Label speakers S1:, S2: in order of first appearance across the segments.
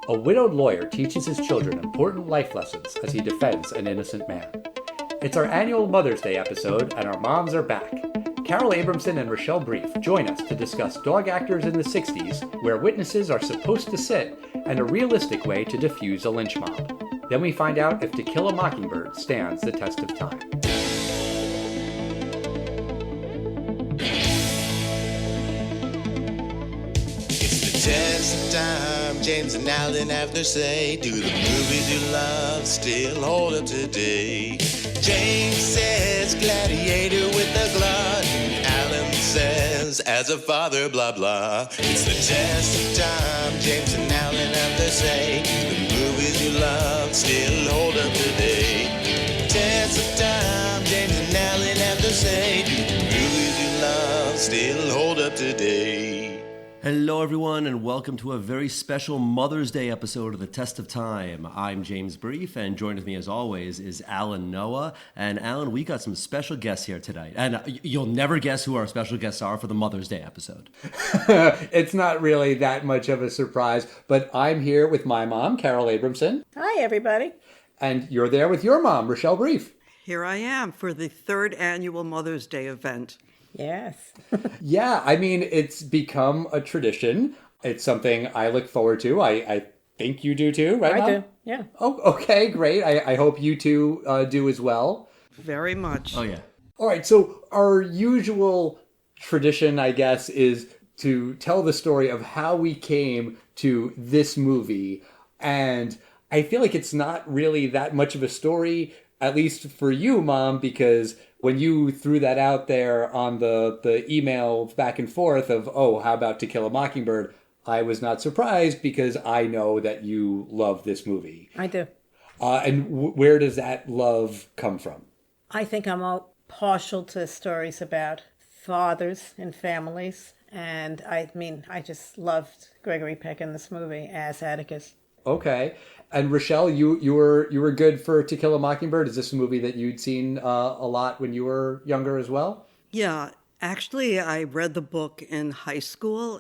S1: A widowed lawyer teaches his children important life lessons as he defends an innocent man. It's our annual Mother's Day episode, and our moms are back. Carole Abramson and Rochelle Brief join us to discuss dog actors in the 60s, where witnesses are supposed to sit, and a realistic way to defuse a lynch mob. Then we find out if To Kill a Mockingbird stands the test of time.
S2: Test of time, James and Alan have their say. Do the movies you love still hold up today? James says Gladiator with a glutton. Alan says as a father, blah blah. It's the test of time, James and Alan have their say. Do the movies you love still hold up today? Test of time, James and Alan have their say. Do the movies you love still hold up today?
S3: Hello, everyone, and welcome to a very special Mother's Day episode of The Test of Time. I'm James Brief, and joined with me, as always, is Alan Noah. And Alan, we got some special guests here tonight. And you'll never guess who our special guests are for the Mother's Day episode.
S1: It's not really that much of a surprise, but I'm here with my mom, Carole Abramson.
S4: Hi, everybody.
S1: And you're there with your mom, Rochelle Brief.
S5: Here I am for the third annual Mother's Day event.
S4: Yes.
S1: Yeah, I mean, it's become a tradition. It's something I look forward to. I think you do too, right, Mom?
S4: I do, yeah.
S1: Oh, okay, great. I hope you two do as well.
S5: Very much.
S3: Oh, yeah.
S1: All right, so our usual tradition, I guess, is to tell the story of how we came to this movie. And I feel like it's not really that much of a story, at least for you, Mom, because when you threw that out there on the email back and forth of, oh, how about To Kill a Mockingbird, I was not surprised because I know that you love this movie.
S4: I do.
S1: And where does that love come from?
S4: I think I'm all partial to stories about fathers and families. And I mean, I just loved Gregory Peck in this movie as Atticus. Okay.
S1: And Rochelle, you were good for To Kill a Mockingbird. Is this a movie that you'd seen a lot when you were younger as well?
S5: Yeah, actually, I read the book in high school.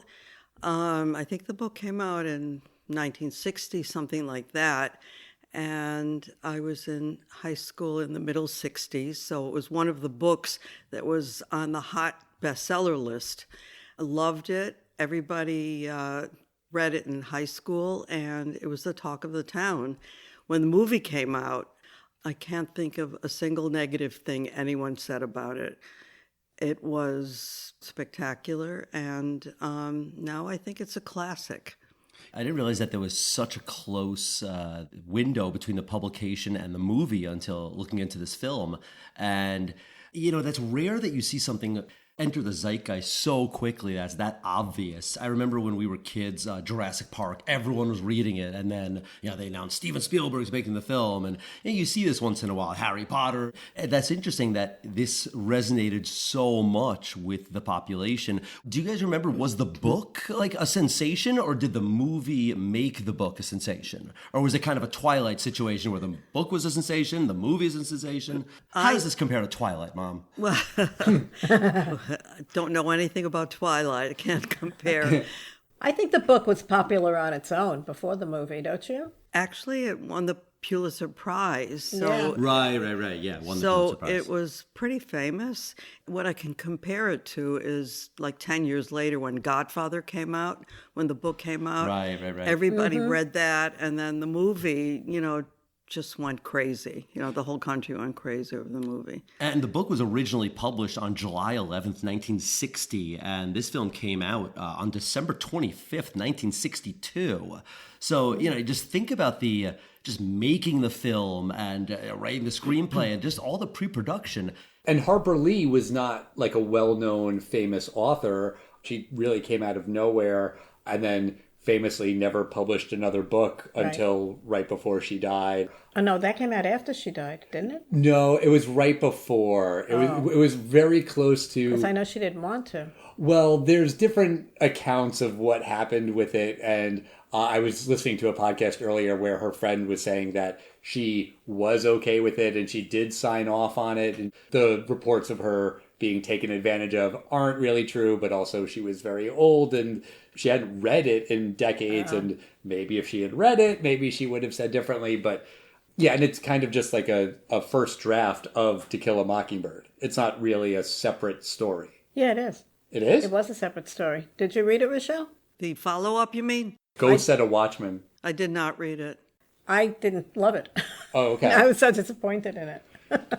S5: I think the book came out in 1960, something like that. And I was in high school in the middle 60s, so it was one of the books that was on the hot bestseller list. I loved it. Everybody read it in high school, and it was the talk of the town. When the movie came out, I can't think of a single negative thing anyone said about it. It was spectacular, and now I think it's a classic.
S3: I didn't realize that there was such a close window between the publication and the movie until looking into this film. And, you know, that's rare that you see something enter the zeitgeist so quickly that's that obvious. I remember when we were kids, Jurassic Park, everyone was reading it, and then they announced Steven Spielberg's making the film, and you see this once in a while, Harry Potter. And that's interesting that this resonated so much with the population. Do you guys remember, was the book like a sensation, or did the movie make the book a sensation? Or was it kind of a Twilight situation where the book was a sensation, the movie is a sensation? How does this compare to Twilight, Mom?
S5: Well, I don't know anything about Twilight. I can't compare.
S4: I think the book was popular on its own before the movie, don't you?
S5: Actually, it won the Pulitzer Prize. So
S4: Yeah.
S3: Right. Yeah, won the Pulitzer
S5: So
S3: Prize.
S5: it was pretty famous. What I can compare it to is like 10 years later when Godfather came out, when the book came out.
S3: Right.
S5: Everybody read that, and then the movie, just went crazy. The whole country went crazy over the movie.
S3: And the book was originally published on July 11th, 1960, and this film came out on December 25th, 1962. So, just think about the just making the film and writing the screenplay and just all the pre-production.
S1: And Harper Lee was not like a well-known famous author. She really came out of nowhere and then famously never published another book until right before she died.
S4: Oh, no, that came out after she died, didn't it?
S1: No, it was right before. It was very close to...
S4: Because I know she didn't want to.
S1: Well, there's different accounts of what happened with it, and I was listening to a podcast earlier where her friend was saying that she was okay with it and she did sign off on it. And the reports of her being taken advantage of aren't really true, but also she was very old and she hadn't read it in decades. And maybe if she had read it, maybe she would have said differently. But yeah, and it's kind of just like a first draft of To Kill a Mockingbird. It's not really a separate story.
S4: Yeah, it is.
S1: It is?
S4: It was a separate story. Did you read it, Rochelle?
S5: The follow-up, you mean?
S1: Go Set a Watchman.
S5: I did not read it.
S4: I didn't love it.
S1: Oh, okay.
S4: I was so disappointed in it.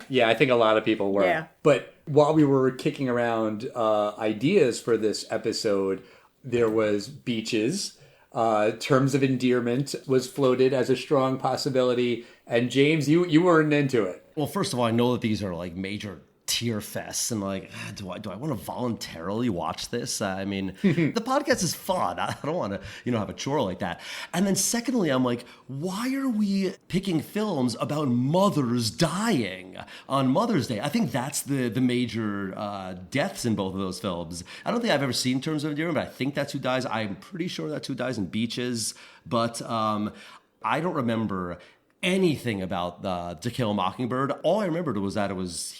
S1: Yeah, I think a lot of people were.
S4: Yeah.
S1: But while we were kicking around ideas for this episode, there was beaches. Terms of endearment was floated as a strong possibility. And James, you weren't into it.
S3: Well, first of all, I know that these are like major tear fests, and like, do I want to voluntarily watch this? I mean, the podcast is fun. I don't want to, have a chore like that. And then secondly, I'm like, why are we picking films about mothers dying on Mother's Day? I think that's the major deaths in both of those films. I don't think I've ever seen Terms of Endearment, but I think that's who dies. I'm pretty sure that's who dies in Beaches, but I don't remember anything about To Kill a Mockingbird. All I remembered was that there was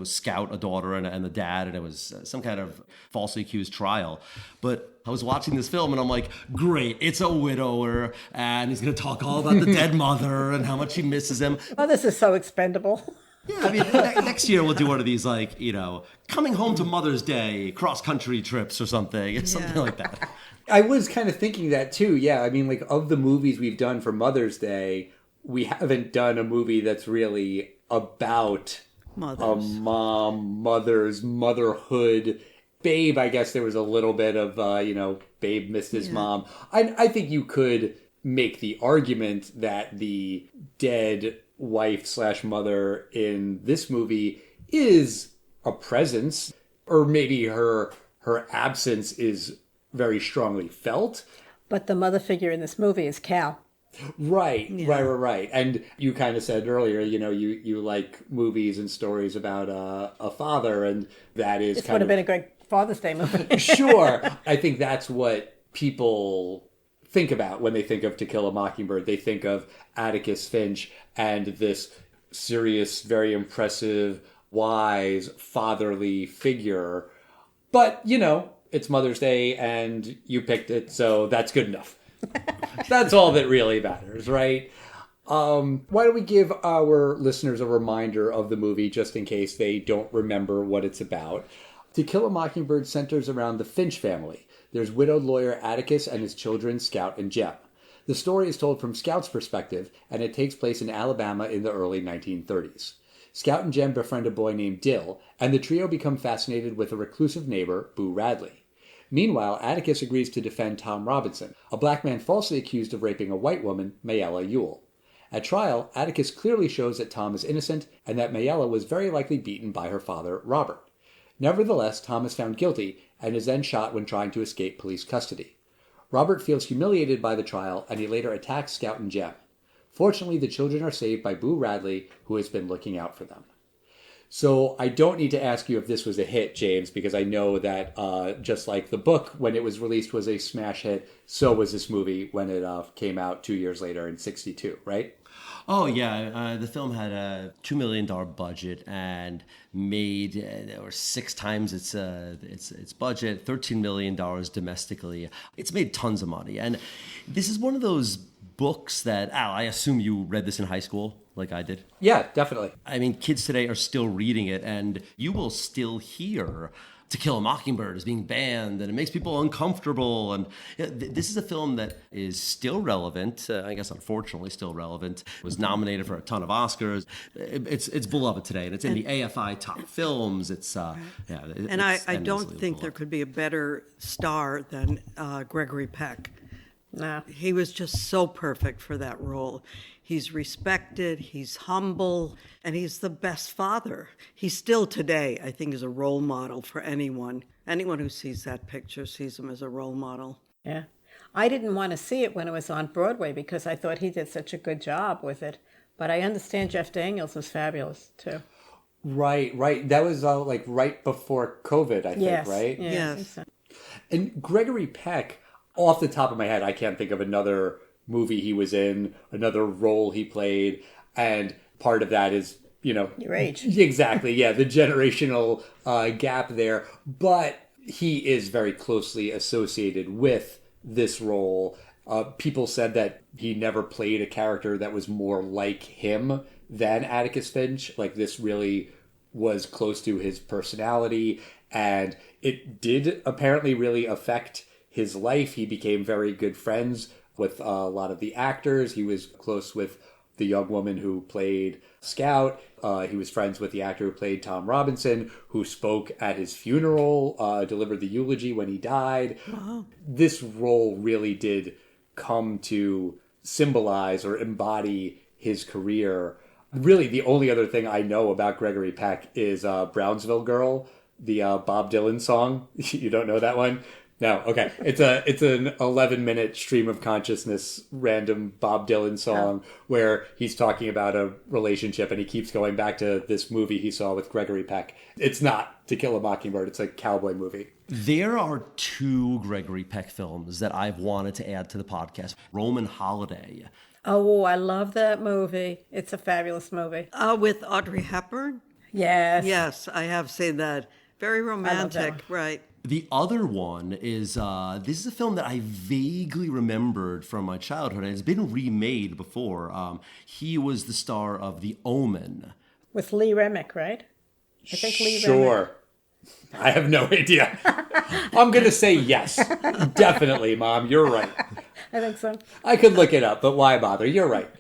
S3: Scout, a daughter, and the dad, and it was some kind of falsely accused trial. But I was watching this film and I'm like, great, it's a widower, and he's going to talk all about the dead mother and how much she misses him.
S4: Oh, this is so expendable.
S3: Yeah, I mean, next year we'll do one of these, like, coming home to Mother's Day cross-country trips or something, something like that.
S1: I was kind of thinking that too. Yeah, I mean, like, of the movies we've done for Mother's Day, we haven't done a movie that's really about a mom, motherhood. Babe, I guess there was a little bit of, Babe missed his mom. I think you could make the argument that the dead wife / mother in this movie is a presence, or maybe her absence is very strongly felt.
S4: But the mother figure in this movie is Cal.
S1: Right. And you kind of said earlier, you like movies and stories about a father, and that is
S4: This would have been a great Father's Day movie.
S1: Sure. I think that's what people think about when they think of To Kill a Mockingbird. They think of Atticus Finch and this serious, very impressive, wise, fatherly figure. But, it's Mother's Day and you picked it, so that's good enough. That's all that really matters, right? Why don't we give our listeners a reminder of the movie just in case they don't remember what it's about. To Kill a Mockingbird centers around the Finch family. There's widowed lawyer Atticus and his children, Scout and Jem. The story is told from Scout's perspective, and it takes place in Alabama in the early 1930s. Scout and Jem befriend a boy named Dill, and the trio become fascinated with a reclusive neighbor, Boo Radley. Meanwhile, Atticus agrees to defend Tom Robinson, a black man falsely accused of raping a white woman, Mayella Ewell. At trial, Atticus clearly shows that Tom is innocent and that Mayella was very likely beaten by her father, Robert. Nevertheless, Tom is found guilty and is then shot when trying to escape police custody. Robert feels humiliated by the trial, and he later attacks Scout and Jem. Fortunately, the children are saved by Boo Radley, who has been looking out for them. So I don't need to ask you if this was a hit, James, because I know that just like the book when it was released was a smash hit, so was this movie when it came out 2 years later in '62, right?
S3: Oh yeah, the film had a $2 million budget and made or 6 times its budget, $13 million domestically. It's made tons of money, and this is one of those books that Al, I assume you read this in high school. Like I did?
S1: Yeah, definitely.
S3: I mean, kids today are still reading it, and you will still hear To Kill a Mockingbird is being banned, and it makes people uncomfortable. And this is a film that is still relevant. I guess, unfortunately, still relevant. It was nominated for a ton of Oscars. It's beloved today, and it's in the AFI top films.
S5: And I don't think there could be a better star than Gregory Peck.
S4: No.
S5: He was just so perfect for that role. He's respected, he's humble, and he's the best father. He still today, I think, is a role model for anyone. Anyone who sees that picture sees him as a role model.
S4: Yeah. I didn't want to see it when it was on Broadway because I thought he did such a good job with it. But I understand Jeff Daniels was fabulous, too.
S1: Right. That was like right before COVID, I think, right?
S5: Yes.
S1: And Gregory Peck, off the top of my head, I can't think of another movie he was in, another role he played, and part of that is
S4: Your age.
S1: Exactly, yeah, the generational gap there. But he is very closely associated with this role. People said that he never played a character that was more like him than Atticus Finch. Like, this really was close to his personality, and it did apparently really affect his life. He became very good friends with a lot of the actors. He was close with the young woman who played Scout. He was friends with the actor who played Tom Robinson, who spoke at his funeral, delivered the eulogy when he died.
S5: Wow.
S1: This role really did come to symbolize or embody his career. Really, the only other thing I know about Gregory Peck is Brownsville Girl, the Bob Dylan song. You don't know that one? No, okay. It's an 11-minute stream of consciousness random Bob Dylan song where he's talking about a relationship and he keeps going back to this movie he saw with Gregory Peck. It's not To Kill a Mockingbird. It's a cowboy movie.
S3: There are two Gregory Peck films that I've wanted to add to the podcast. Roman Holiday.
S4: Oh, I love that movie. It's a fabulous movie.
S5: With Audrey Hepburn?
S4: Yes.
S5: Yes, I have seen that. Very romantic, right.
S3: The other one is, this is a film that I vaguely remembered from my childhood, and it's been remade before. He was the star of The Omen.
S4: With Lee Remick, right? I think Lee Remick.
S1: Sure. I have no idea. I'm going to say yes. Definitely, Mom. You're right.
S4: I think so.
S1: I could look it up, but why bother? You're right.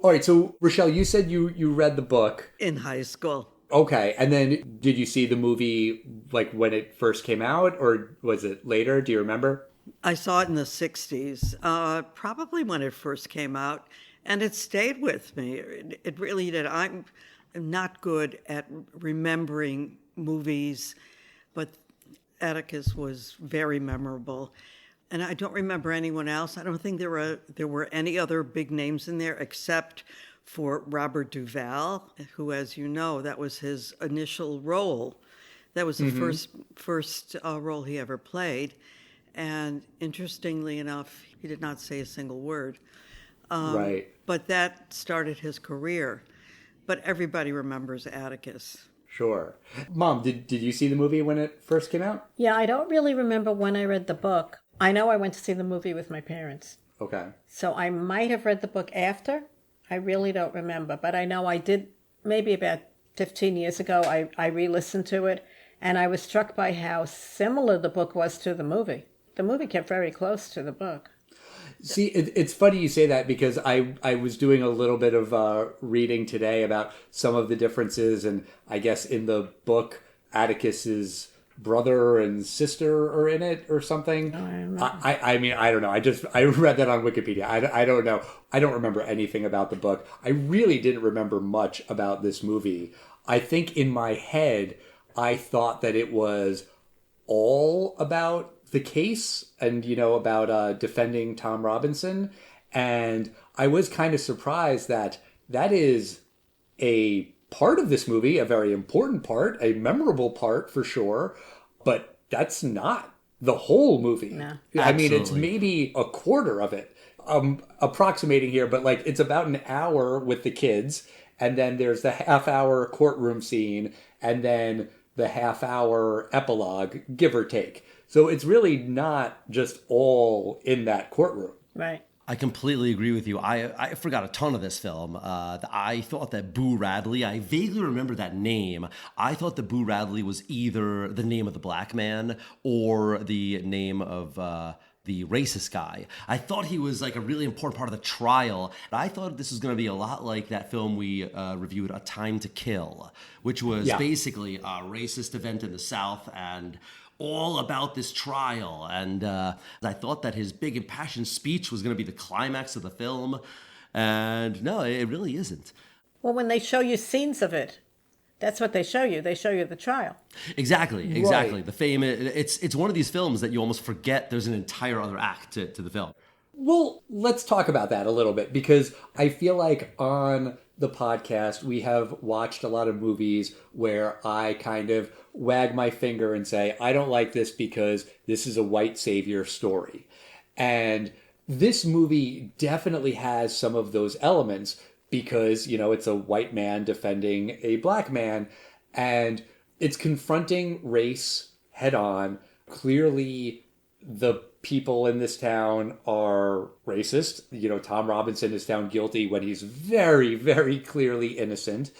S1: All right, so Rochelle, you said you read the book.
S5: In high school.
S1: Okay, and then did you see the movie like when it first came out, or was it later? Do you remember?
S5: I saw it in the 60s, probably when it first came out, and it stayed with me. It really did. I'm not good at remembering movies, but Atticus was very memorable. And I don't remember anyone else. I don't think there were any other big names in there except for Robert Duvall, who, as you know, that was his initial role. That was the first role he ever played. And interestingly enough, he did not say a single word.
S1: Right.
S5: But that started his career. But everybody remembers Atticus.
S1: Sure. Mom, did you see the movie when it first came out?
S4: Yeah, I don't really remember when I read the book. I know I went to see the movie with my parents.
S1: Okay.
S4: So I might have read the book after. I really don't remember. But I know I did, maybe about 15 years ago, I re-listened to it. And I was struck by how similar the book was to the movie. The movie kept very close to the book.
S1: See, it's funny you say that because I was doing a little bit of reading today about some of the differences. And I guess in the book, Atticus's brother and sister are in it or something. I mean, I don't know. I read that on Wikipedia. I don't know. I don't remember anything about the book. I really didn't remember much about this movie. I think in my head, I thought that it was all about the case and, about defending Tom Robinson. And I was kind of surprised that is a part of this movie, a very important part, a memorable part for sure, but that's not the whole movie.
S4: No.
S1: I mean, it's maybe a quarter of it. Approximating here, but it's about an hour with the kids, and then there's the half-hour courtroom scene, and then the half-hour epilogue, give or take. So it's really not just all in that courtroom.
S4: Right.
S3: I completely agree with you. I forgot a ton of this film. I thought that Boo Radley, I vaguely remember that name. I thought that Boo Radley was either the name of the black man or the name of the racist guy. I thought he was a really important part of the trial. I thought this was going to be a lot like that film we reviewed, A Time to Kill, which was basically a racist event in the South and all about this trial. And I thought that his big impassioned speech was going to be the climax of the film. And no, it really isn't.
S4: Well, when they show you scenes of it, that's what they show you. They show you the trial.
S3: Exactly.
S1: Right.
S3: The fame, it's one of these films that you almost forget there's an entire other act to the film.
S1: Well, let's talk about that a little bit, because I feel like on the podcast, we have watched a lot of movies where I kind of wag my finger and say, I don't like this because this is a white savior story. And this movie definitely has some of those elements because, it's a white man defending a black man. And it's confronting race head on. Clearly, the people in this town are racist. Tom Robinson is found guilty when he's very, very clearly innocent.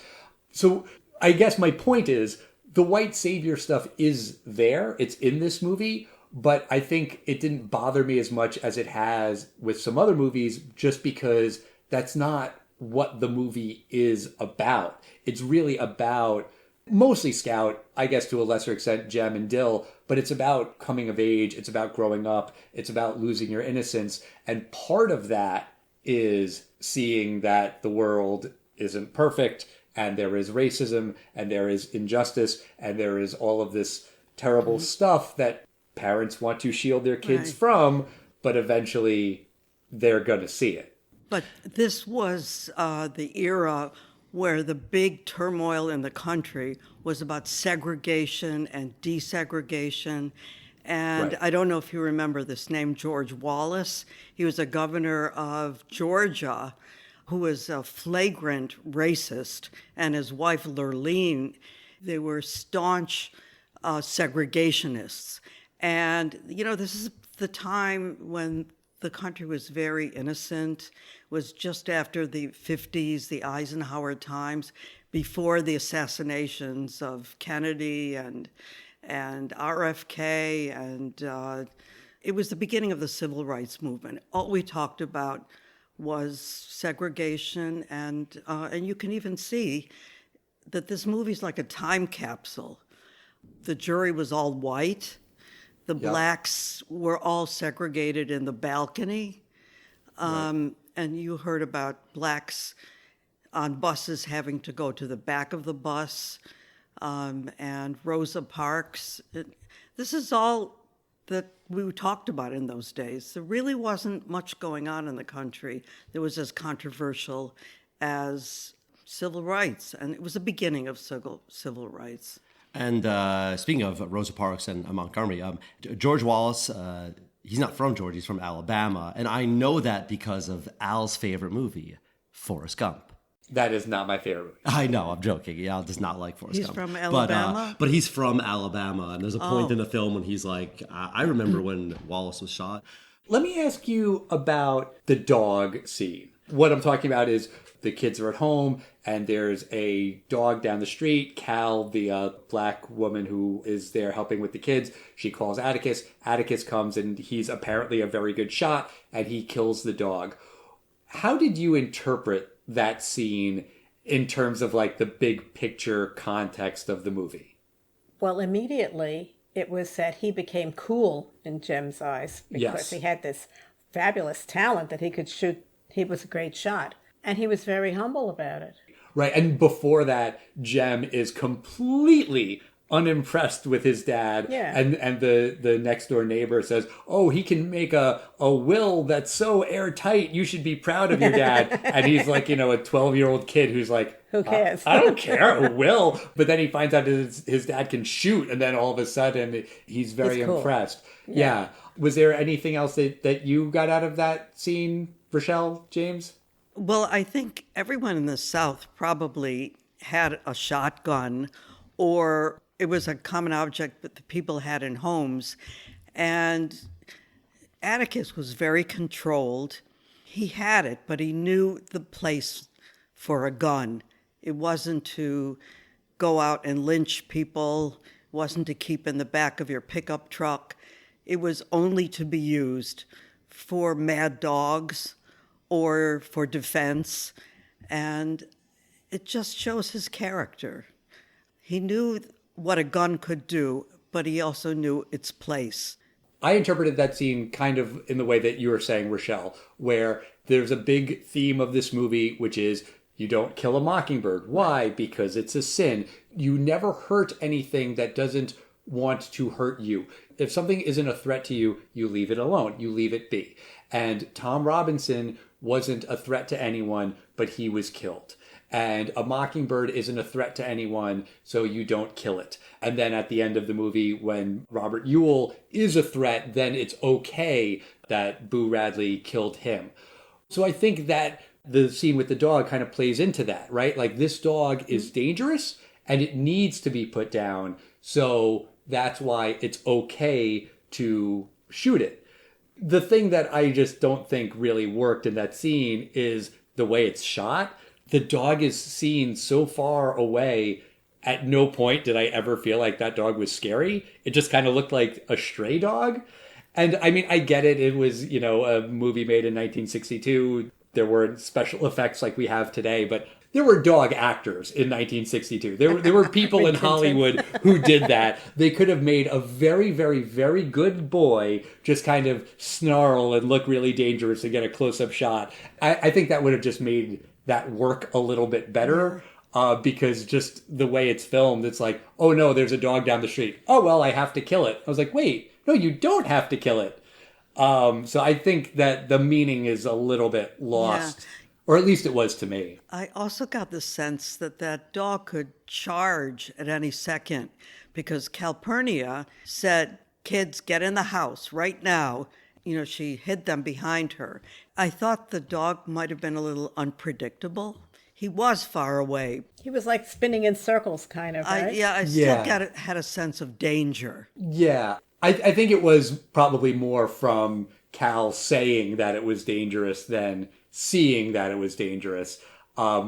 S1: So I guess my point is the white savior stuff is there. It's in this movie. But I think it didn't bother me as much as it has with some other movies, just because that's not what the movie is about. It's really about mostly Scout, I guess to a lesser extent Jem and Dill, but it's about coming of age. It's about growing up. It's about losing your innocence. And part of that is seeing that the world isn't perfect and there is racism and there is injustice and there is all of this terrible stuff that parents want to shield their kids from, but eventually they're going to see it.
S5: But this was the era where the big turmoil in the country was about segregation and desegregation. And I don't know if you remember this name, George Wallace. He was a governor of Georgia who was a flagrant racist, and his wife, Lurleen, they were staunch segregationists. And, this is the time when the country was very innocent, was just after the 50s, the Eisenhower times, before the assassinations of Kennedy and RFK. And it was the beginning of the civil rights movement. All we talked about was segregation. And you can even see that this movie's like a time capsule. The jury was all white. The blacks were all segregated in the balcony. And you heard about blacks on buses having to go to the back of the bus, and Rosa Parks. This is all that we talked about in those days. There really wasn't much going on in the country that was as controversial as civil rights. And it was the beginning of civil rights.
S3: And speaking of Rosa Parks and Montgomery, George Wallace, he's not from Georgia, he's from Alabama. And I know that because of Al's favorite movie, Forrest Gump.
S1: That is not my favorite movie.
S3: I know, I'm joking. Al does not like Forrest
S5: He's
S3: Gump.
S5: from Alabama?
S3: But he's from Alabama. And there's a point in the film when he's like, I remember when Wallace was shot.
S1: Let me ask you about the dog scene. What I'm talking about is the kids are at home and there's a dog down the street. Cal, the black woman who is there helping with the kids, she calls Atticus. Atticus comes and he's apparently a very good shot and he kills the dog. How did you interpret that scene in terms of like the big picture context of the movie?
S4: Well, immediately it was that he became cool in Jem's eyes because he had this fabulous talent that he could shoot. He was a great shot. And he was very humble about it.
S1: Right. And before that, Jem is completely unimpressed with his dad.
S4: Yeah.
S1: And the next door neighbor says, oh, he can make a will that's so airtight. You should be proud of your dad. And he's like, a 12-year-old kid who's like,
S4: who cares?
S1: I don't care, a will. But then he finds out his dad can shoot. And then all of a sudden he's very impressed. Yeah. Was there anything else that you got out of that scene, Rochelle, James?
S5: Well, I think everyone in the South probably had a shotgun, or it was a common object that the people had in homes. And Atticus was very controlled. He had it, but he knew the place for a gun. It wasn't to go out and lynch people. It wasn't to keep in the back of your pickup truck. It was only to be used for mad dogs or for defense, and it just shows his character. He knew what a gun could do, but he also knew its place.
S1: I interpreted that scene kind of in the way that you were saying, Rochelle, where there's a big theme of this movie, which is you don't kill a mockingbird. Why? Because it's a sin. You never hurt anything that doesn't want to hurt you. If something isn't a threat to you, you leave it alone. You leave it be. And Tom Robinson wasn't a threat to anyone, but he was killed. And a mockingbird isn't a threat to anyone, so you don't kill it. And then at the end of the movie, when Robert Ewell is a threat, then it's okay that Boo Radley killed him. So I think that the scene with the dog kind of plays into that, right? Like this dog is dangerous and it needs to be put down. So that's why it's okay to shoot it. The thing that I just don't think really worked in that scene is the way it's shot. The dog is seen so far away. At no point did I ever feel like that dog was scary. It just kind of looked like a stray dog. And I mean, I get it. It was, a movie made in 1962. There weren't special effects like we have today, but there were dog actors in 1962. There were people in Hollywood who did that. They could have made a very, very, very good boy just kind of snarl and look really dangerous and get a close-up shot. I think that would have just made that work a little bit better. Because just the way it's filmed, it's like, oh no, there's a dog down the street. Oh, well, I have to kill it. I was like, wait, no, you don't have to kill it. So I think that the meaning is a little bit lost, or at least it was to me.
S5: I also got the sense that that dog could charge at any second because Calpurnia said, kids, get in the house right now. She hid them behind her. I thought the dog might have been a little unpredictable. He was far away.
S4: He was like spinning in circles, kind of, right?
S5: I still had a sense of danger.
S1: Yeah. I think it was probably more from Cal saying that it was dangerous than seeing that it was dangerous,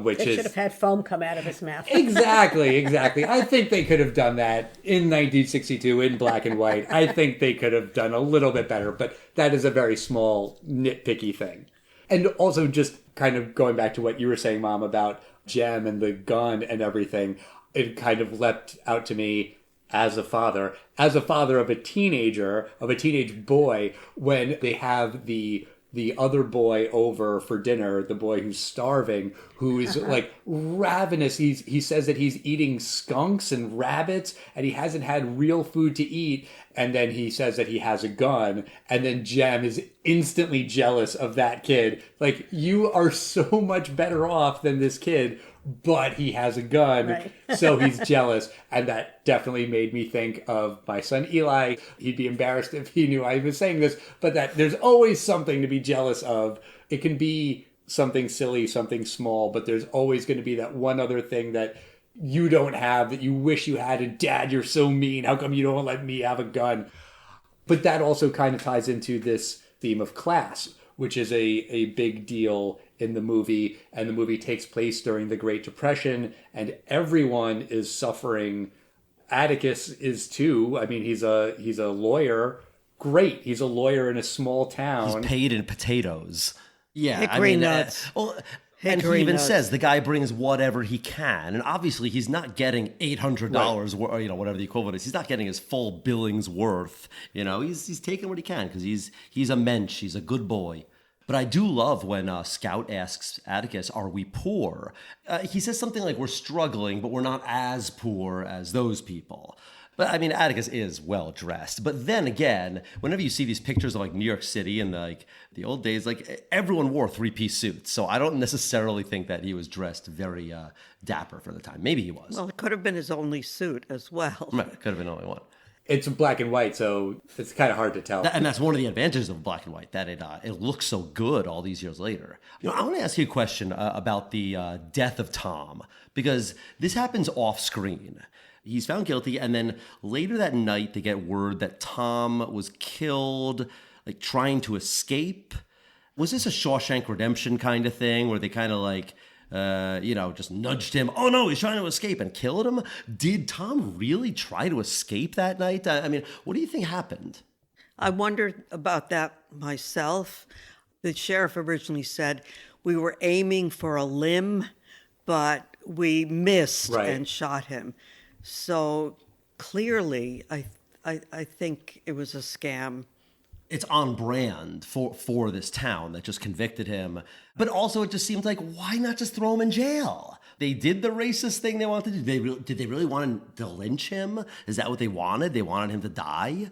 S1: which
S4: should have had foam come out of his mouth.
S1: Exactly. I think they could have done that in 1962 in black and white. I think they could have done a little bit better, but that is a very small, nitpicky thing. And also just kind of going back to what you were saying, Mom, about Jem and the gun and everything, it kind of leapt out to me as a father of a teenage boy, when they have the other boy over for dinner, the boy who's starving, who is like ravenous. He says that he's eating skunks and rabbits and he hasn't had real food to eat. And then he says that he has a gun. And then Jem is instantly jealous of that kid. Like, you are so much better off than this kid, but he has a gun. Right. So he's jealous. And that definitely made me think of my son Eli. He'd be embarrassed if he knew I was saying this, but that there's always something to be jealous of. It can be something silly, something small, but there's always going to be that one other thing that you don't have that you wish you had. And Dad, you're so mean. How come you don't let me have a gun? But that also kind of ties into this theme of class, which is a big deal in the movie. And the movie takes place during the Great Depression, and everyone is suffering. Atticus is too. I mean, he's a lawyer. Great. He's a lawyer in a small town.
S3: He's paid in potatoes. Yeah.
S5: Hickory nuts.
S3: And he even says the guy brings whatever he can. And obviously he's not getting $800 or whatever the equivalent is. He's not getting his full billing's worth. He's taking what he can because he's a mensch. He's a good boy. But I do love when Scout asks Atticus, are we poor? He says something like, we're struggling, but we're not as poor as those people. But I mean, Atticus is well dressed. But then again, whenever you see these pictures of like New York City in the old days, like everyone wore 3-piece suits. So I don't necessarily think that he was dressed very dapper for the time. Maybe he was.
S5: Well, it could have been his only suit as well.
S3: Right, it could have been only one.
S1: It's black and white, so it's kind of hard to tell.
S3: And that's one of the advantages of black and white, that it looks so good all these years later. I want to ask you a question about the death of Tom, because this happens off screen. He's found guilty, and then later that night they get word that Tom was killed, like trying to escape. Was this a Shawshank Redemption kind of thing, where they kind of like, just nudged him? Oh no, he's trying to escape, and killed him. Did Tom really try to escape that night? I mean, what do you think happened?
S5: I wondered about that myself. The sheriff originally said we were aiming for a limb, but we missed and shot him. So clearly, I think it was a scam.
S3: It's on brand for this town that just convicted him. But also it just seems like, why not just throw him in jail? They did the racist thing they wanted to do. Did they really want to lynch him? Is that what they wanted? They wanted him to die?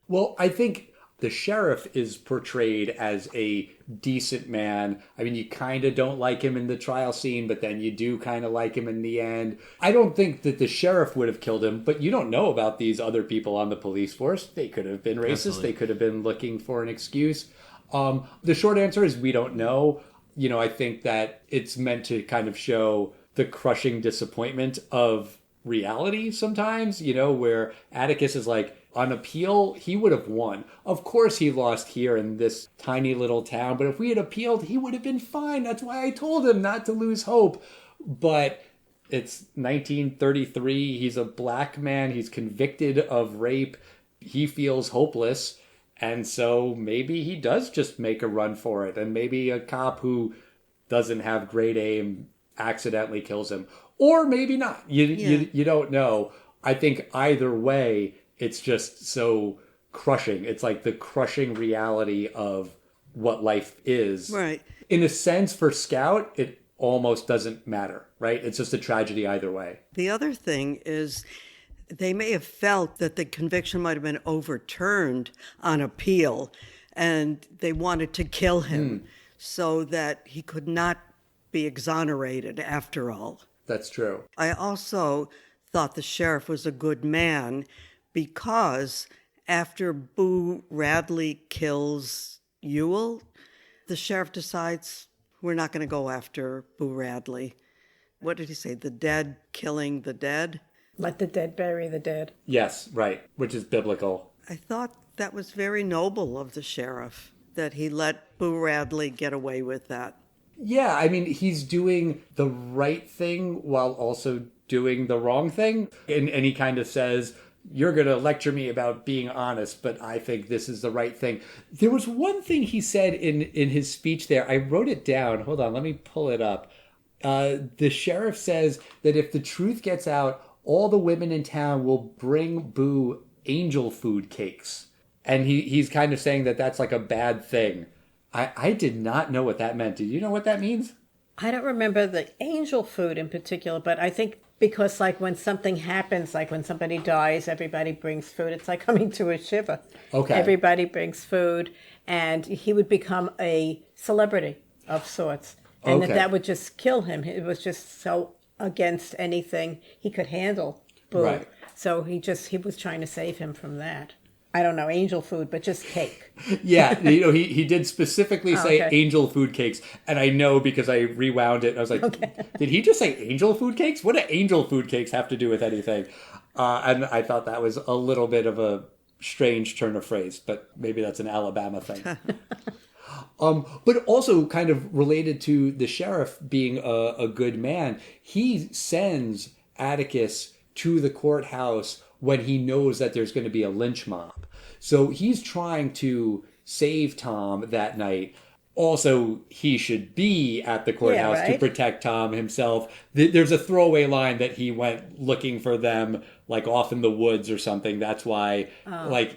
S1: Well, I think the sheriff is portrayed as a decent man. I mean, you kind of don't like him in the trial scene, but then you do kind of like him in the end. I don't think that the sheriff would have killed him, but you don't know about these other people on the police force. They could have been racist. Absolutely. They could have been looking for an excuse. The short answer is we don't know. I think that it's meant to kind of show the crushing disappointment of reality sometimes, where Atticus is like, on appeal, he would have won. Of course he lost here in this tiny little town, but if we had appealed, he would have been fine. That's why I told him not to lose hope. But it's 1933. He's a black man. He's convicted of rape. He feels hopeless. And so maybe he does just make a run for it. And maybe a cop who doesn't have great aim accidentally kills him. Or maybe not. You don't know. I think either way, it's just so crushing. It's like the crushing reality of what life is.
S5: Right.
S1: In a sense, for Scout, it almost doesn't matter, right? It's just a tragedy either way.
S5: The other thing is they may have felt that the conviction might have been overturned on appeal, and they wanted to kill him so that he could not be exonerated after all.
S1: That's true.
S5: I also thought the sheriff was a good man because after Boo Radley kills Ewell, the sheriff decides we're not going to go after Boo Radley. What did he say? The dead killing the dead?
S4: Let the dead bury the dead.
S1: Yes, right, which is biblical.
S5: I thought that was very noble of the sheriff, that he let Boo Radley get away with that.
S1: Yeah, I mean, he's doing the right thing while also doing the wrong thing. And he kind of says, you're going to lecture me about being honest, but I think this is the right thing. There was one thing he said in his speech there. I wrote it down. Hold on, let me pull it up. The sheriff says that if the truth gets out, all the women in town will bring Boo angel food cakes. And he's kind of saying that that's like a bad thing. I did not know what that meant. Do you know what that means?
S4: I don't remember the angel food in particular, but I think because like when something happens, like when somebody dies, everybody brings food. It's like coming to a shiva.
S1: Okay.
S4: Everybody brings food, and he would become a celebrity of sorts. And
S1: Okay.
S4: that would just kill him. It was just so against anything he could handle. Boo.
S1: Right.
S4: So he was trying to save him from that. I don't know, angel food, but just cake.
S1: Yeah, he did specifically say
S4: okay.
S1: angel food cakes. And I know because I rewound it. And I was like, Did he just say angel food cakes? What do angel food cakes have to do with anything? And I thought that was a little bit of a strange turn of phrase, but maybe that's an Alabama thing. But also kind of related to the sheriff being a good man, he sends Atticus to the courthouse when he knows that there's going to be a lynch mob. So he's trying to save Tom that night. Also, he should be at the courthouse to protect Tom himself. There's a throwaway line that he went looking for them, like off in the woods or something. That's why,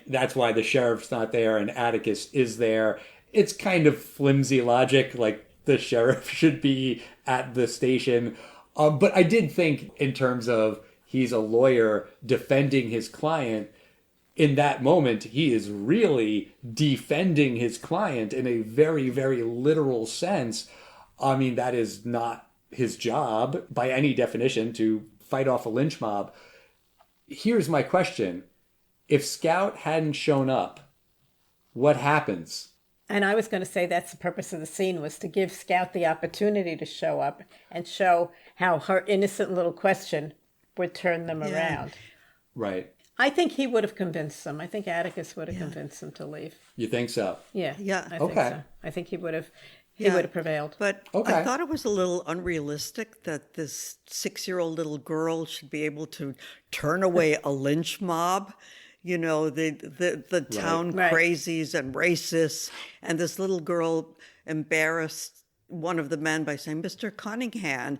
S1: that's why the sheriff's not there and Atticus is there. It's kind of flimsy logic, like the sheriff should be at the station. But I did think in terms of he's a lawyer defending his client. In that moment, he is really defending his client in a very, very literal sense. I mean, that is not his job by any definition to fight off a lynch mob. Here's my question. If Scout hadn't shown up, what happens?
S4: And I was going to say that's the purpose of the scene, was to give Scout the opportunity to show up and show how her innocent little question would turn them around.
S1: Right.
S4: I think he would have convinced them. I think Atticus would have convinced them to leave.
S1: You think so?
S4: Yeah. I think
S1: Okay.
S4: so. I think he would have prevailed.
S5: But
S1: Okay.
S5: I thought it was a little unrealistic that this 6-year-old little girl should be able to turn away a lynch mob. You know, the town crazies and racists. And this little girl embarrassed one of the men by saying, Mr. Cunningham,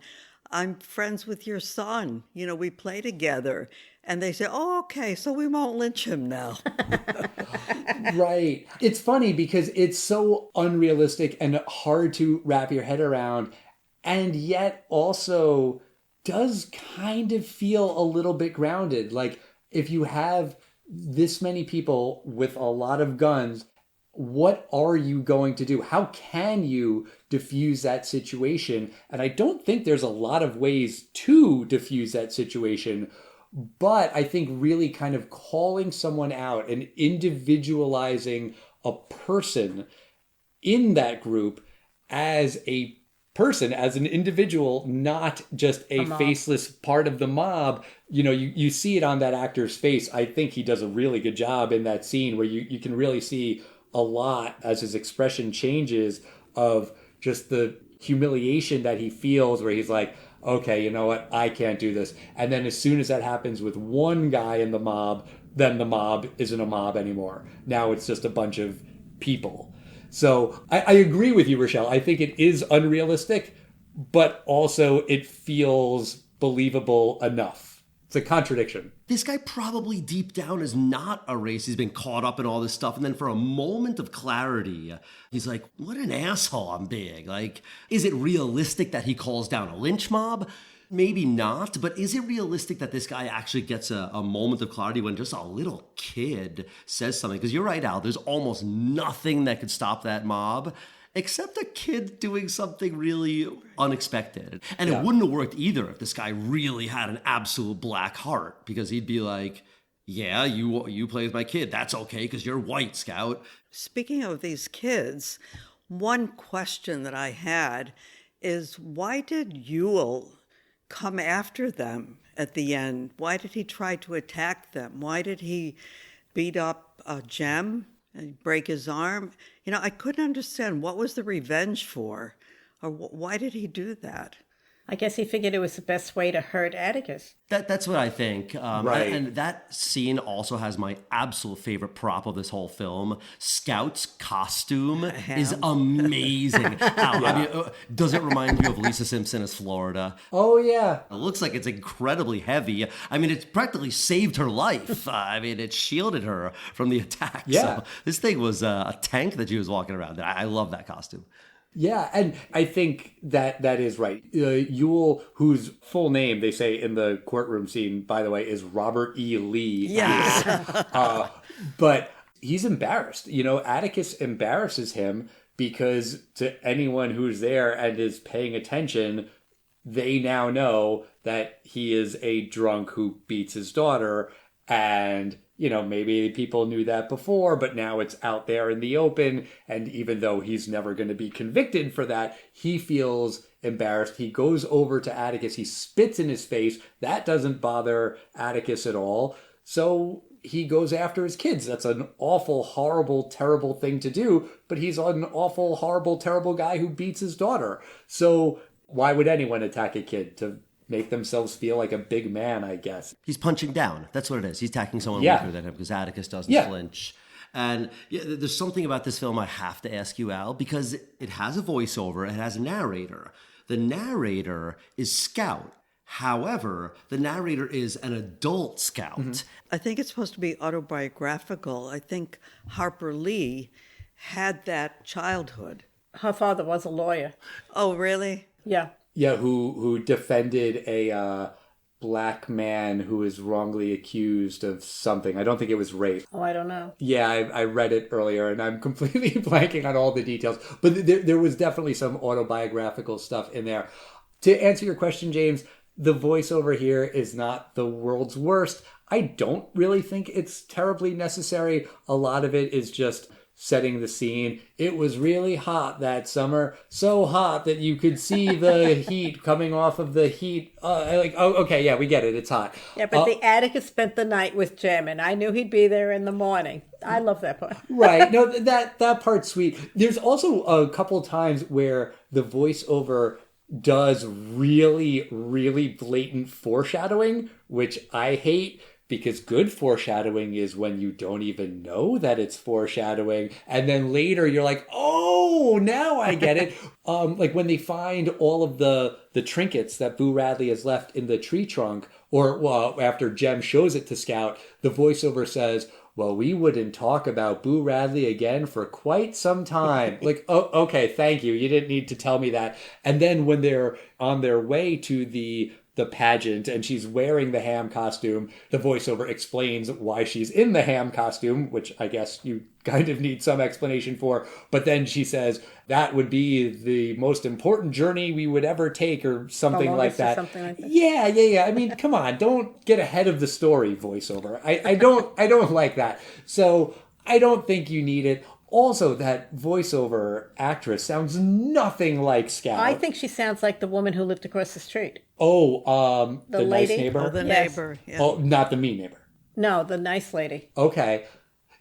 S5: I'm friends with your son. You know, we play together. And they say, oh, okay, so we won't lynch him now.
S1: Right. It's funny because it's so unrealistic and hard to wrap your head around, and yet also does kind of feel a little bit grounded. Like, if you have this many people with a lot of guns, what are you going to do? How can you diffuse that situation? And I don't think there's a lot of ways to diffuse that situation. But I think really kind of calling someone out and individualizing a person in that group as a person, as an individual, not just a faceless part of the mob. You see it on that actor's face. I think he does a really good job in that scene where you can really see a lot as his expression changes of just the humiliation that he feels, where he's like, okay, you know what, I can't do this. And then as soon as that happens with one guy in the mob, then the mob isn't a mob anymore. Now it's just a bunch of people. So I agree with you, Rochelle. I think it is unrealistic, but also it feels believable enough. It's a contradiction.
S3: This guy probably deep down is not a racist. He's been caught up in all this stuff. And then for a moment of clarity, he's like, what an asshole I'm being. Like, is it realistic that he calls down a lynch mob? Maybe not, but is it realistic that this guy actually gets a moment of clarity when just a little kid says something? Because you're right, Al, there's almost nothing that could stop that mob except a kid doing something really unexpected. And it wouldn't have worked either if this guy really had an absolute black heart, because he'd be like, yeah, you play with my kid. That's okay because you're white, Scout.
S5: Speaking of these kids, one question that I had is, why did Yule come after them at the end? Why did he try to attack them? Why did he beat up Jem and break his arm? I couldn't understand, what was the revenge for? Or why did he do that?
S4: I guess he figured it was the best way to hurt Atticus.
S3: That's what I think.
S1: Right.
S3: And that scene also has my absolute favorite prop of this whole film. Scout's costume is amazing. I mean, does it remind you of Lisa Simpson as Florida?
S1: Oh, yeah.
S3: It looks like it's incredibly heavy. I mean, it practically saved her life. I mean, it shielded her from the attack.
S1: Yeah.
S3: So this thing was a tank that she was walking around in. I love that costume.
S1: Yeah, and I think that is right. Yule, whose full name, they say in the courtroom scene, by the way, is Robert E. Lee.
S5: Yes.
S1: But he's embarrassed. Atticus embarrasses him because to anyone who's there and is paying attention, they now know that he is a drunk who beats his daughter. And maybe people knew that before, but now it's out there in the open. And even though he's never going to be convicted for that, he feels embarrassed. He goes over to Atticus. He spits in his face. That doesn't bother Atticus at all. So he goes after his kids. That's an awful, horrible, terrible thing to do. But he's an awful, horrible, terrible guy who beats his daughter. So why would anyone attack a kid? To make themselves feel like a big man, I guess.
S3: He's punching down. That's what it is. He's attacking someone weaker than him because Atticus doesn't flinch. And there's something about this film I have to ask you, Al, because it has a voiceover, it has a narrator. The narrator is Scout. However, the narrator is an adult Scout. Mm-hmm.
S5: I think it's supposed to be autobiographical. I think Harper Lee had that childhood.
S4: Her father was a lawyer.
S5: Oh, really?
S4: Yeah.
S1: Yeah, who defended a black man who was wrongly accused of something. I don't think it was rape.
S4: Oh, I don't know.
S1: Yeah, I read it earlier, and I'm completely blanking on all the details. But there was definitely some autobiographical stuff in there. To answer your question, James, the voiceover here is not the world's worst. I don't really think it's terribly necessary. A lot of it is just setting the scene. It was really hot that summer, so hot that you could see the heat coming off of the heat. Okay, yeah, we get it. It's hot.
S4: Yeah, but the Atticus spent the night with Jem, and I knew he'd be there in the morning. I love that part.
S1: Right. No, that part's sweet. There's also a couple times where the voiceover does really, really blatant foreshadowing, which I hate. Because good foreshadowing is when you don't even know that it's foreshadowing. And then later you're like, oh, now I get it. Like when they find all of the trinkets that Boo Radley has left in the tree trunk, or after Jem shows it to Scout, the voiceover says, well, we wouldn't talk about Boo Radley again for quite some time. Like, oh, okay, thank you. You didn't need to tell me that. And then when they're on their way to the pageant and she's wearing the ham costume, the voiceover explains why she's in the ham costume, which I guess you kind of need some explanation for. But then she says that would be the most important journey we would ever take, or something like that.
S4: Something like that.
S1: Yeah. I mean, come on, don't get ahead of the story, voiceover. I don't like that. So I don't think you need it. Also, that voiceover actress sounds nothing like Scout.
S4: I think she sounds like the woman who lived across the street.
S1: Oh, the nice
S4: lady?
S1: neighbor?
S5: Oh, the
S4: Yes.
S5: neighbor. Yeah.
S1: Oh, not the mean neighbor.
S4: No, the nice lady.
S1: Okay.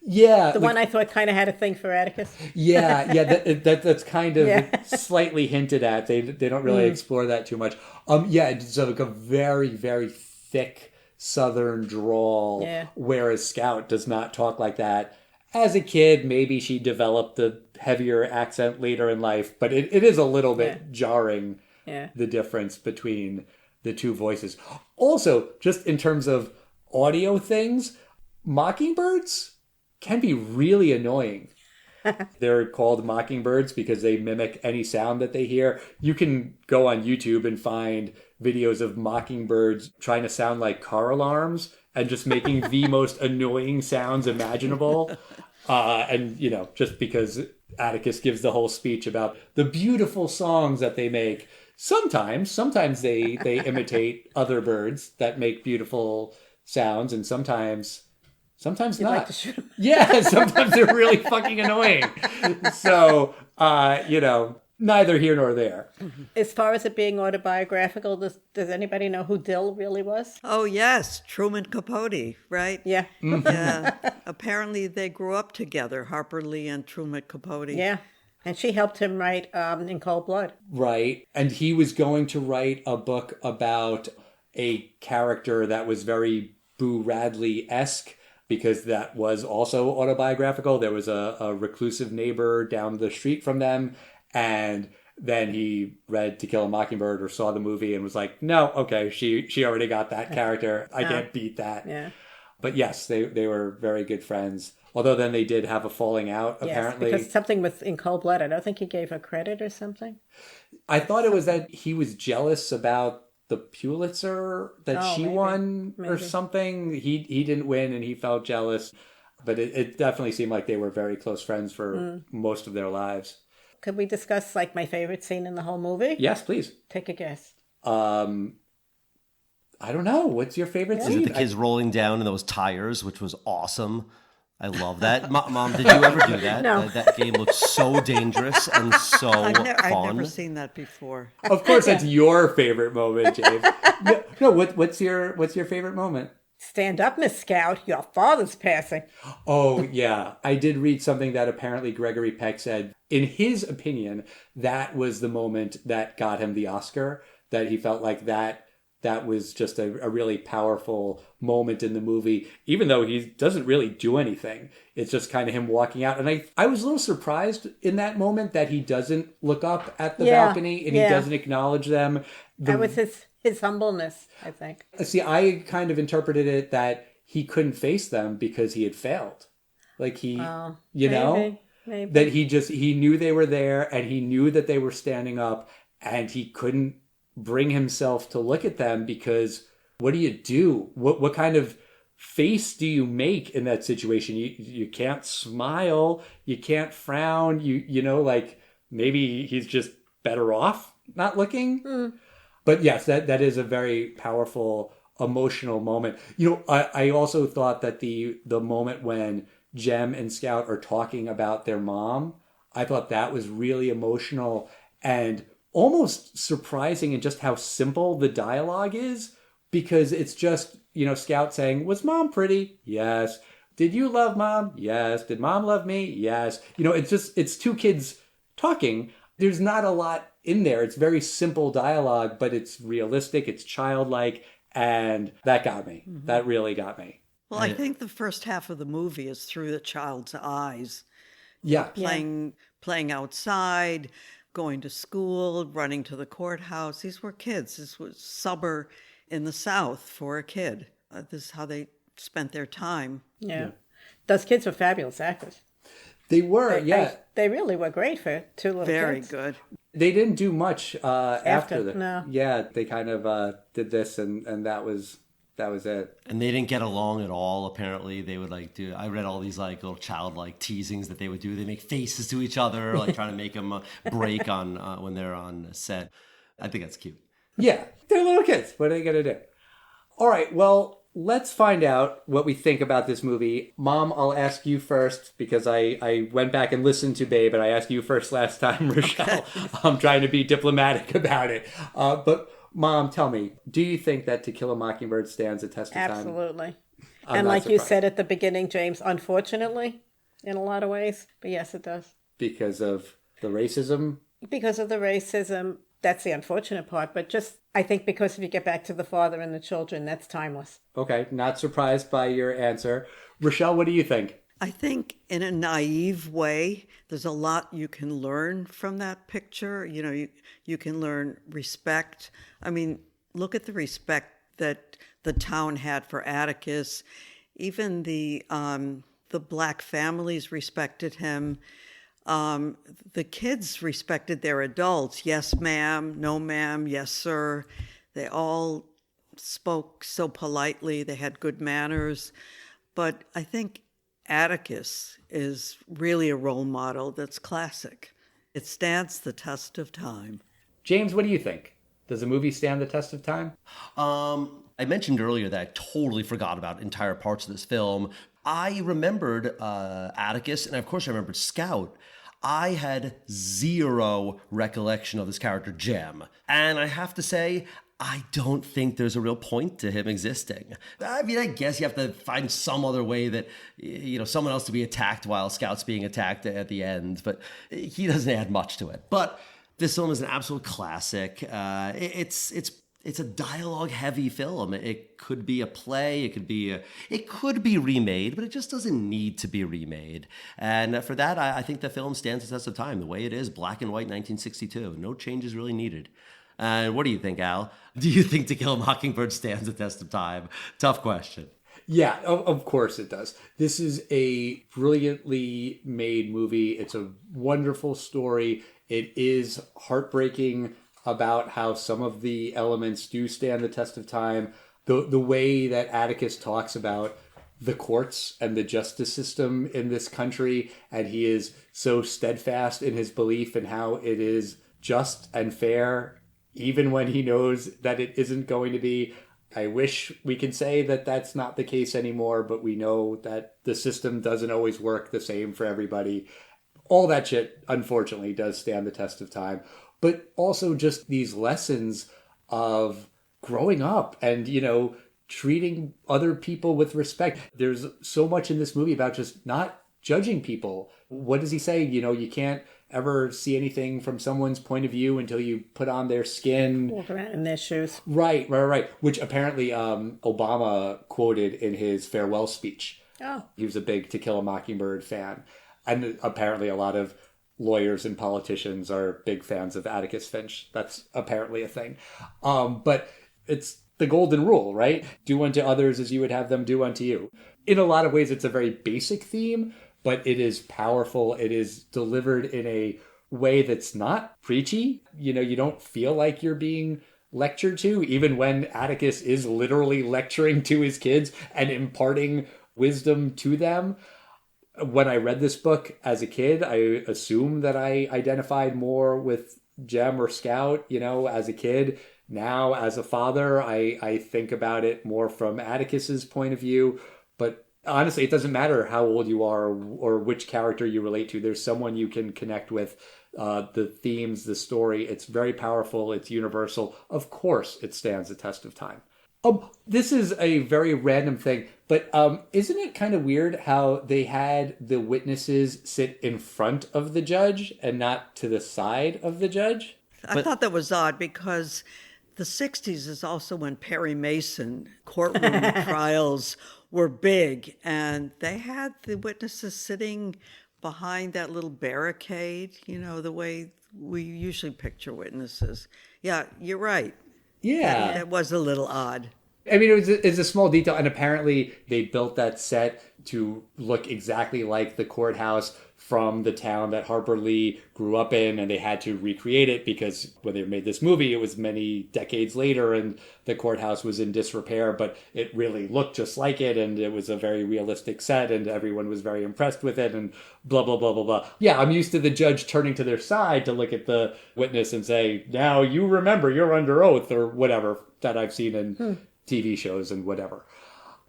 S1: Yeah.
S4: The one I thought kind of had a thing for Atticus.
S1: Yeah, that's kind of
S4: Yeah.
S1: slightly hinted at. They don't really explore that too much. Yeah, it's like a very, very thick Southern drawl,
S4: Yeah.
S1: whereas Scout does not talk like that. As a kid, maybe she developed the heavier accent later in life, but it is a little bit jarring, the difference between the two voices. Also, just in terms of audio things, mockingbirds can be really annoying. They're called mockingbirds because they mimic any sound that they hear. You can go on YouTube and find videos of mockingbirds trying to sound like car alarms and just making the most annoying sounds imaginable. And, just because Atticus gives the whole speech about the beautiful songs that they make. Sometimes they imitate other birds that make beautiful sounds, and sometimes not.
S4: Like to shoot 'em.
S1: Yeah, sometimes they're really fucking annoying. So, neither here nor there.
S4: As far as it being autobiographical, does anybody know who Dill really was?
S5: Oh, yes, Truman Capote, right?
S4: Yeah.
S5: Yeah. Apparently they grew up together, Harper Lee and Truman Capote.
S4: Yeah. And she helped him write In Cold Blood.
S1: Right. And he was going to write a book about a character that was very Boo Radley-esque, because that was also autobiographical. There was a reclusive neighbor down the street from them, and then he read To Kill a Mockingbird or saw the movie and was like, no, okay, she already got that character. I can't beat that.
S4: Yeah.
S1: But yes, they were very good friends. Although then they did have a falling out, apparently.
S4: Yes, because something with In Cold Blood, I don't think he gave her credit or something.
S1: I thought it was that he was jealous about the Pulitzer that she
S4: maybe.
S1: won or something. He didn't win and he felt jealous. But it definitely seemed like they were very close friends for most of their lives.
S4: Could we discuss my favorite scene in the whole movie?
S1: Yes, please.
S4: Take a guess.
S1: I don't know. What's your favorite
S3: Is
S1: scene?
S3: it the kids rolling down in those tires, which was awesome? I love that. Mom, did you ever do that?
S4: No.
S3: That game looks so dangerous and so
S5: I've
S3: fun.
S5: never seen that before.
S1: Of course, that's your favorite moment, James. No, what's your favorite moment?
S4: Stand up, Miss Scout. Your father's passing.
S1: Oh, yeah. I did read something that apparently Gregory Peck said, in his opinion, that was the moment that got him the Oscar, that he felt like that was just a really powerful moment in the movie, even though he doesn't really do anything. It's just kind of him walking out. And I was a little surprised in that moment that he doesn't look up at the balcony and he doesn't acknowledge them.
S4: That was his humbleness, I think.
S1: See, I kind of interpreted it that he couldn't face them because he had failed. Like
S4: Maybe.
S1: that he knew they were there and he knew that they were standing up and he couldn't bring himself to look at them because what do you do? What kind of face do you make in that situation? You can't smile, you can't frown, like maybe he's just better off not looking. But yes, that is a very powerful emotional moment. I also thought that the moment when Jem and Scout are talking about their mom, I thought that was really emotional and almost surprising in just how simple the dialogue is, because it's just, Scout saying, was mom pretty? Yes. Did you love mom? Yes. Did mom love me? Yes. It's two kids talking. There's not a lot in there. It's very simple dialogue, but it's realistic, it's childlike, and that got me. Mm-hmm. That really got me.
S5: Well, I think the first half of the movie is through the child's eyes.
S1: Yeah.
S5: Playing outside, going to school, running to the courthouse. These were kids. This was summer in the South for a kid. This is how they spent their time.
S4: Yeah. Those kids were fabulous actors.
S1: They were,
S4: They really were great for two little
S5: Very
S4: kids.
S5: good.
S1: They didn't do much after that.
S4: No.
S1: Yeah, they kind of did this and that was it.
S3: And they didn't get along at all, apparently. They would I read all these little childlike teasings that they would do. They make faces to each other, trying to make them break on when they're on set. I think that's cute.
S1: Yeah, they're little kids. What are they going to do? All right, well, let's find out what we think about this movie. Mom, I'll ask you first because I went back and listened to Babe, and I asked you first last time, Rochelle. Okay. I'm trying to be diplomatic about it. But Mom, tell me, do you think that To Kill a Mockingbird stands the test of time?
S4: Absolutely. And like you said at the beginning, James, unfortunately, in a lot of ways. But yes, it does.
S1: Because of the racism?
S4: Because of the racism. That's the unfortunate part. But just, I think because if you get back to the father and the children, that's timeless.
S1: Okay, not surprised by your answer. Rochelle, what do you think?
S5: I think in a naive way, there's a lot you can learn from that picture. You know, you can learn respect. I mean, look at the respect that the town had for Atticus. Even the black families respected him. The kids respected their adults. Yes, ma'am. No, ma'am. Yes, sir. They all spoke so politely. They had good manners. But I think Atticus is really a role model that's classic. It stands the test of time.
S1: James, what do you think? Does the movie stand the test of time?
S3: I mentioned earlier that I totally forgot about entire parts of this film. I remembered Atticus, and of course I remembered Scout. I had zero recollection of this character, Jem. And I have to say, I don't think there's a real point to him existing. I mean, I guess you have to find some other way that, you know, someone else to be attacked while Scout's being attacked at the end, but he doesn't add much to it. But this film is an absolute classic. It's a dialogue-heavy film. It could be a play. It could be remade, but it just doesn't need to be remade. And for that, I think the film stands the test of time. The way it is, black and white, 1962. No changes really needed. What do you think, Al? Do you think To Kill a Mockingbird stands the test of time? Tough question.
S1: Yeah, of course it does. This is a brilliantly made movie. It's a wonderful story. It is heartbreaking about how some of the elements do stand the test of time. The way that Atticus talks about the courts and the justice system in this country, and he is so steadfast in his belief in how it is just and fair, even when he knows that it isn't going to be. I wish we could say that that's not the case anymore, but we know that the system doesn't always work the same for everybody. All that shit, unfortunately, does stand the test of time. But also just these lessons of growing up and, you know, treating other people with respect. There's so much in this movie about just not judging people. What does he say? You know, you can't ever see anything from someone's point of view until you put on their skin.
S4: Walk around in their shoes.
S1: Right. Which apparently Obama quoted in his farewell speech.
S4: Oh.
S1: He was a big To Kill a Mockingbird fan. And apparently a lot of lawyers and politicians are big fans of Atticus Finch. That's apparently a thing. But it's the golden rule, right? Do unto others as you would have them do unto you. In a lot of ways, it's a very basic theme, but it is powerful. It is delivered in a way that's not preachy. You know, you don't feel like you're being lectured to, even when Atticus is literally lecturing to his kids and imparting wisdom to them. When I read this book as a kid, I assumed that I identified more with Jem or Scout, you know, as a kid. Now, as a father, I think about it more from Atticus's point of view. But honestly, it doesn't matter how old you are or which character you relate to. There's someone you can connect with. The themes, the story, it's very powerful. It's universal. Of course, it stands the test of time. This is a very random thing, but isn't it kind of weird how they had the witnesses sit in front of the judge and not to the side of the judge?
S5: I thought that was odd because the 60s is also when Perry Mason courtroom trials were big, and they had the witnesses sitting behind that little barricade, you know, the way we usually picture witnesses. Yeah, you're right.
S1: Yeah.
S5: It was a little odd.
S1: I mean, it's a small detail, and apparently they built that set to look exactly like the courthouse from the town that Harper Lee grew up in, and they had to recreate it because when they made this movie, it was many decades later, and the courthouse was in disrepair, but it really looked just like it, and it was a very realistic set, and everyone was very impressed with it, and blah, blah, blah, blah, blah. Yeah, I'm used to the judge turning to their side to look at the witness and say, now you remember you're under oath, or whatever that I've seen in TV shows and whatever.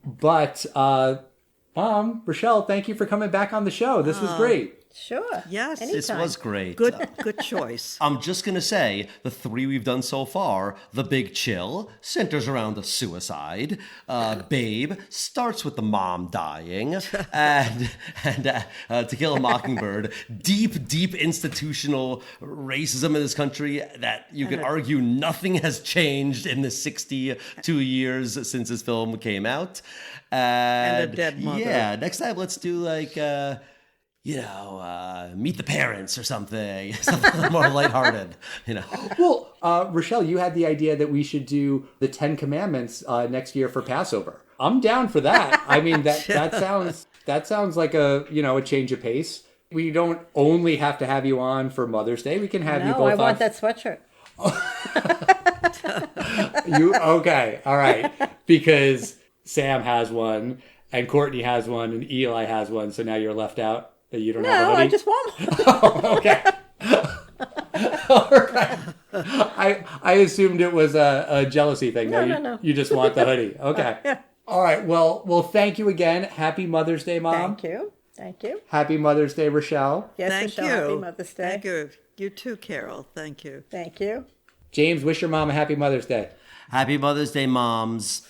S1: But, Mom, Rochelle, thank you for coming back on the show. This was great.
S4: Sure.
S5: Yes.
S4: Anytime.
S3: This was great.
S5: Good choice.
S3: I'm just going to say the three we've done so far, The Big Chill centers around a suicide. Babe starts with the mom dying. and To Kill a Mockingbird, deep institutional racism in this country that you could argue nothing has changed in the 62 years since this film came out.
S5: And a dead mother.
S3: Yeah, next time let's do like... Meet the Parents or something. Something more lighthearted,
S1: Well, Rochelle, you had the idea that we should do the 10 Commandments next year for Passover. I'm down for that. I mean, that sounds like a change of pace. We don't only have to have you on for Mother's Day. We can have you both
S4: I
S1: on.
S4: want that sweatshirt.
S1: Okay, all right. Because Sam has one, and Courtney has one, and Eli has one, so now you're left out. You don't have a hoodie?
S4: I just want one.
S1: Oh, okay. All right. I assumed it was a jealousy thing.
S4: No.
S1: You just want the hoodie. Okay.
S4: Yeah.
S1: All right. Well, thank you again. Happy Mother's Day, Mom.
S4: Thank you.
S1: Happy Mother's Day, Rochelle.
S4: Yes,
S5: Thank
S4: Rochelle,
S5: you.
S4: Happy Mother's Day.
S5: Thank you. You too, Carole. Thank you.
S4: Thank you.
S1: James, wish your mom a happy Mother's Day.
S3: Happy Mother's Day, moms.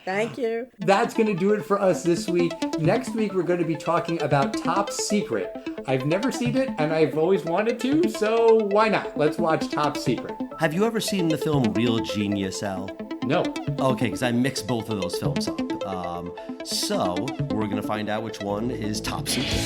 S4: Thank you.
S1: That's going to do it for us this week. Next week, we're going to be talking about Top Secret. I've never seen it, and I've always wanted to, so why not? Let's watch Top Secret.
S3: Have you ever seen the film Real Genius, Al?
S1: No.
S3: Okay, because I mixed both of those films up. So we're going to find out which one is Top Secret.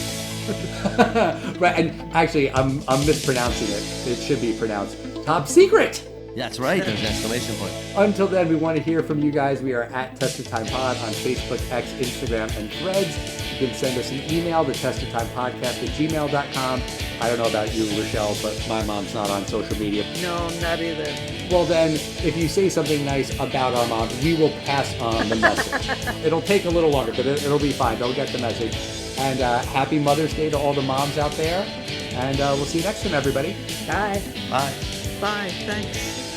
S1: Right, and actually, I'm mispronouncing it. It should be pronounced Top Secret.
S3: That's right, there's an exclamation point.
S1: Until then, we want to hear from you guys. We are at Test of Time Pod on Facebook, X, Instagram, and Threads. You can send us an email to testoftimepodcast@gmail.com. I don't know about you, Rochelle, but my mom's not on social media.
S5: No, not either.
S1: Well, then, if you say something nice about our mom, we will pass on the message. It'll take a little longer, but it'll be fine. They'll get the message. And happy Mother's Day to all the moms out there. And we'll see you next time, everybody.
S4: Bye.
S3: Bye.
S5: Bye. Thanks.